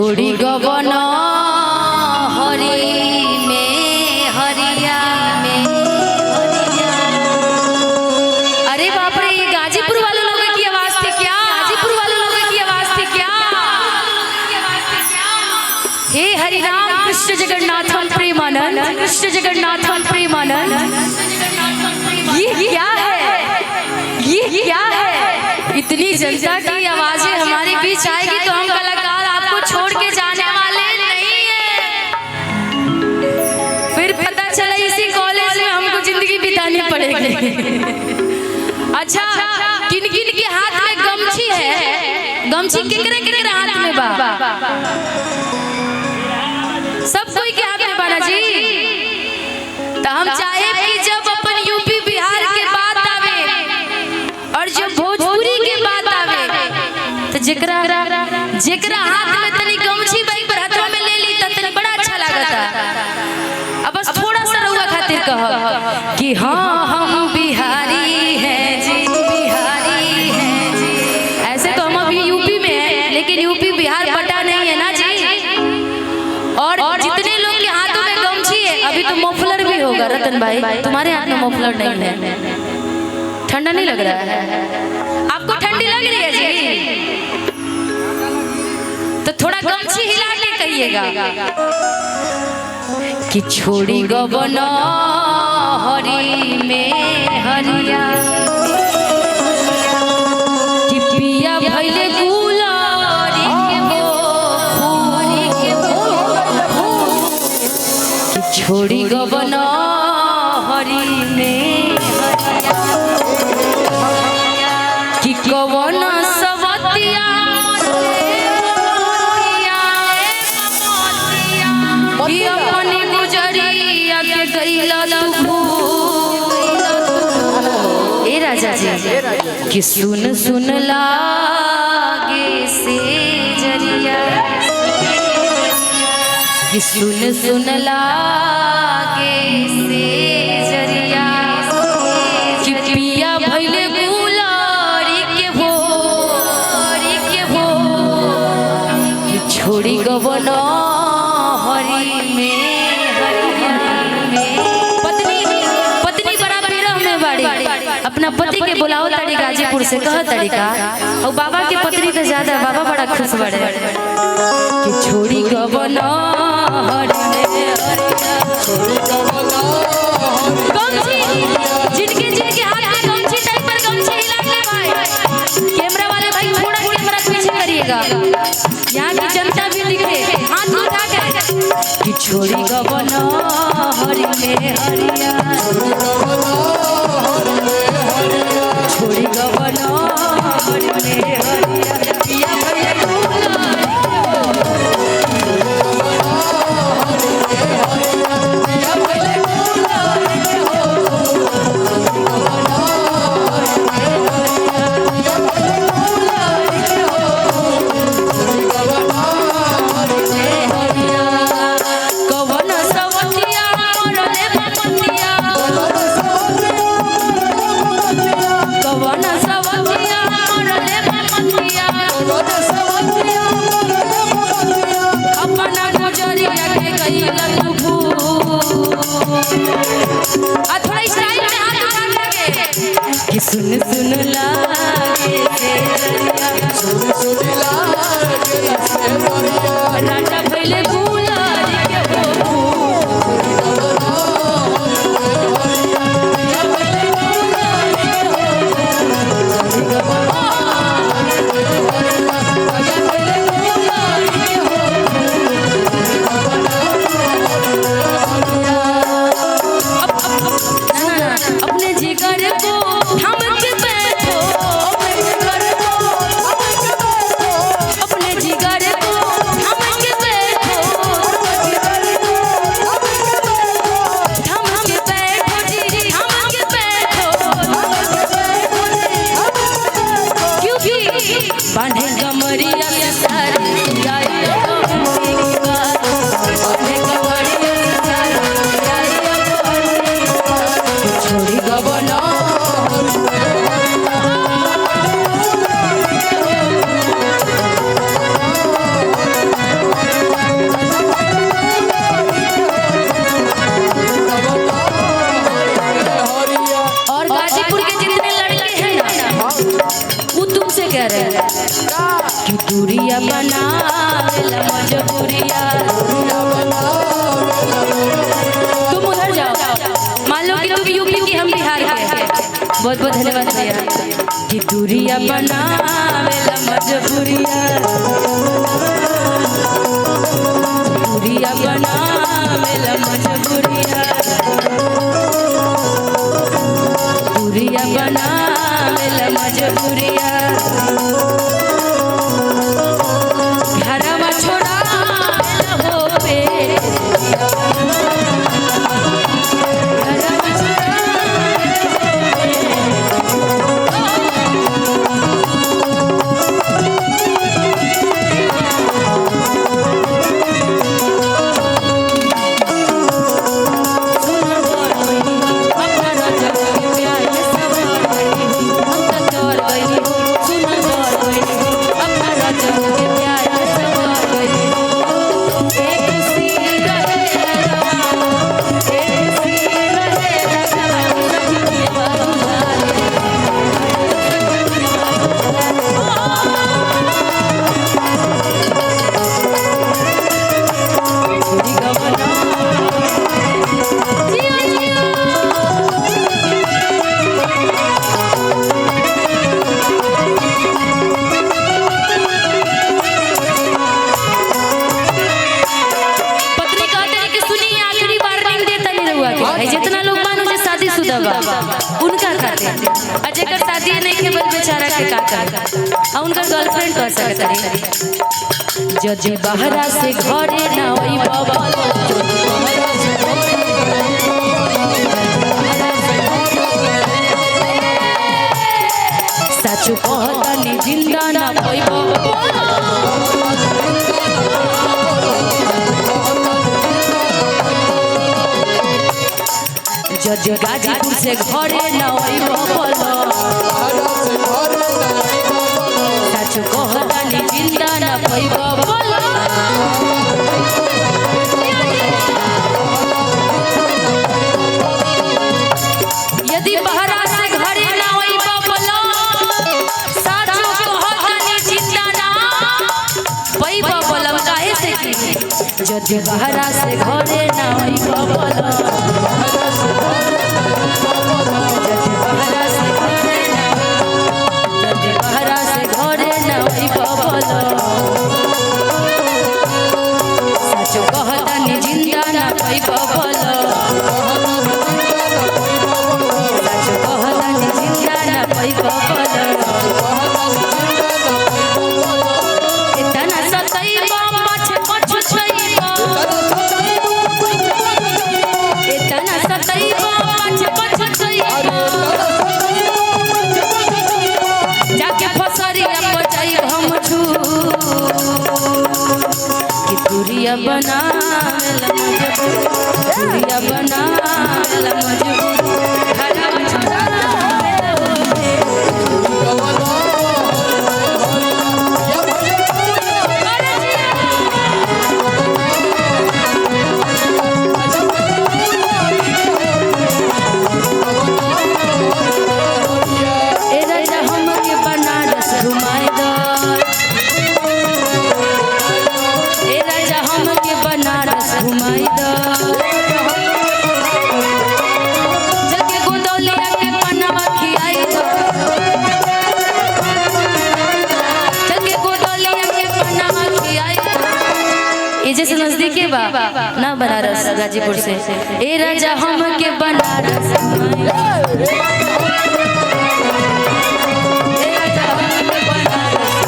छोड़ी गवन हरि में हरिया में हरिया। अरे बाप रे, ये गाजीपुर वाले लोगों की आवाज थी क्या? गाजीपुर वाले लोगों की आवाज थी क्या? हे हरि राम कृष्ण जगन्नाथम प्रेमानंद, कृष्ण जगन्नाथम प्रेमानंद। ये क्या है? ये क्या है? इतनी जनता की आवाजें हमारे बीच आएगी तो हम कलाकार आपको छोड़ के जाने वाले नहीं है। फिर पता चला इसी कॉलेज में हमको जिंदगी बितानी पड़ेगी। अच्छा, किन किन के हाथ में गमछी है? गमछी किकरे किकरे हाथ में बा? सब कोई के हाथ में बाना जी। तो हम चाहे कि जब अपन यूपी बिहार के बात आवे और जब भोजपुरी के बात आवे तो जेकरा हाथ में तनी गमछी बाइक पर हाथवा में ले ली तनी बड़ा अच्छा लागता। अब बस थोड़ा सा रहुआ खातिर कह कि हाँ हम बिहारी हैं जी, बिहारी हैं जी। ऐसे तो हम अभी यूपी में हैं, लेकिन यूपी बिहार बटा नहीं है ना जी। और जितने लोग के हाथों में गमछी है, अभी तो मफलर भी होगा। रतन भाई, तुम्हारे हाथ में मफलर नहीं है, ठंडा नहीं लग रहा है? आपको ठंडी लग रही है जी? तो थोड़ा गमछी हिला के कहिएगा कि छोड़ी गवन हरि में हरिया, कि पिया भइले गुलारी के फूल, कि छोड़ी गवन हरि में हरिया, कि कवन सवतिया कि अपनी गुजरिया के गईला तू। ए राजा जी कि सुन सुन लागे से जरिया, कि सुन सुन लागे से जरिया, कि पिया भइले गुलारी के हो, कि छोड़ी गवन हरि में हरिया में। पत्नी बड़ा विरह में बाड़ी, अपना पति के बुलाओ तारी गाजीपुर से कह तरीका। और बाबा के पत्नी तो ज्यादा, बाबा बड़ा खुश बड़े कि छोड़ी गवन हरि में हरिया, जिनके जिनके हाथ में गमछी टाइप पर गमछी हिला ले भाई। कैमरा वाले भाई थोड़ा कैमरा पीछे करिएगा, यहाँ की जनता भी दिखे। हाथ उठा के कि छोड़ी गवन हरि में हरिया, छोड़ी गवन हरि में हरिया, पिया भइले गुलारी कि सुन सुन लागे से जरिया, सुन लागे से जरिया, राजा भइले गुलारी के अपने जिगर को हम के बैठो, अपने जिगर को हम के बैठो, दूरिया बनावेला मजबूरिया, दूरिया बनावेला मजबूरिया, दूरिया बनावेला मजबूरिया। घरवा छोड़ावेला हो पे, जितना लोग मानो जो शादीशुदा बा उनका खाते आ जेकर शादी नहीं के बल बेचारा के का करे आ उनका गर्लफ्रेंड कर सकत रही। जजी बहरा से घरे ना होई बाबा, सचु कहता नी जिंदा ना होई बाबा, जज गाजीपुर से घरे न होई बाबा, सच कहता नी जिंदा न होई बाबा। यदि बहरा से घरे न होई बाबा, सच कहता नी जिंदा न होई बाबा। काहे से की जज बहरा से घरे न होई बाबा, सचो कहता नी जिंदा ना पाई बाबा, सचो कहता नी जिंदा ना पाई बाबा। इतना सताई बाबा छे पछ छई इतना सताई बाबा छे पछ छई जाके फसरिया बजाई हम छू कि दूरिया बनावेला मजबूर, दूरिया बनावेला मजबूर। घरवा छोड़ावेला हो पे, ए राजा हमके बनारस घुमाए दो, ए राजा हमके बनारस घुमाई दो, जगे गोदौलिया के पनवा खियाई दो, जगे गोदौलिया के पनवा खियाई दो। ये जैसे नजदीकी बा ना बनारस गाजीपुर से, ए राजा हमके बनारस घुमाई दो, ए राजा हमके बनारस।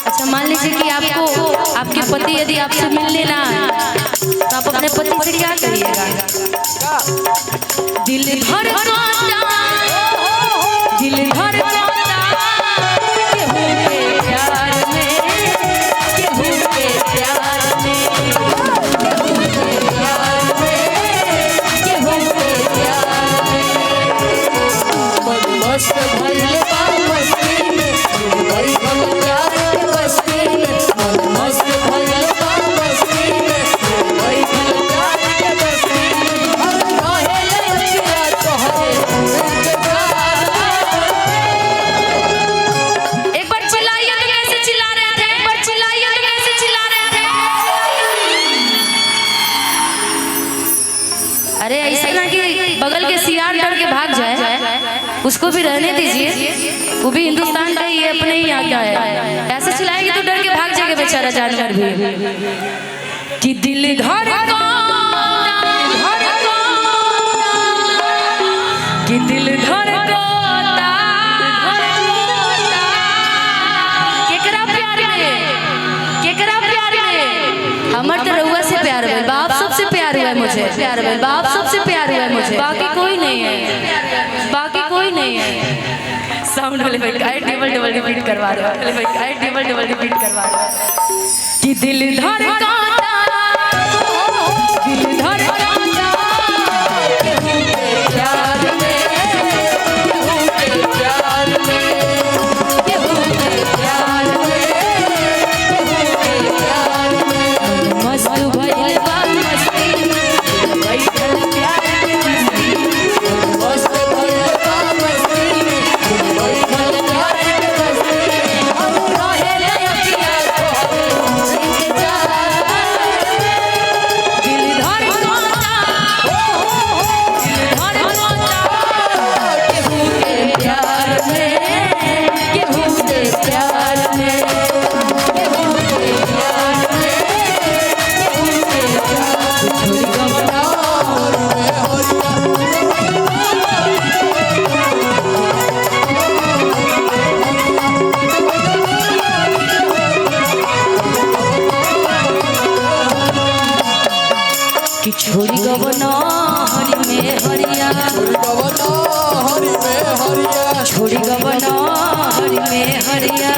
अच्छा मान लीजिए कि आपको आपके पति यदि आपसे मिलने ना तो आप अपने पति से क्या करिएगा? दिल धड़कता, दिल धड़कता केहू के प्यार में, केहू के प्यार में, केहू के प्यार में, केहू के प्यार में। मस्त भइल बा मस्ती में, गई हम प्यार के बस्ती में, मस्त भइल बा मस्ती में, गई हम प्यार के बस्ती में। उसको भी रहने दीजिए, वो भी हिंदुस्तान का ही है, अपने ही यहाँ का है। ऐसे चिल्लाएगी तो डर के भाग जाएगा बेचारा जानवर भी। कि दिल धड़का कि दिल धड़का केकरा प्यार में, केकरा प्यार में। हमर तो रउआ से प्यार है, बाप सबसे प्यार हुआ है मुझे, प्यार है बाप सबसे प्यार हुआ है मुझे, बाकी कोई नहीं है, बाकी कोई नहीं है। साउंड वाले भाई काय डबल डबल रिपीट करवा रहे हो, भाई काय डबल डबल रिपीट करवा रहे हो। कि दिल धड़का दिल धड़का छोड़ी गवना हरि में हरिया, छोड़ी गवना हरि में हरिया।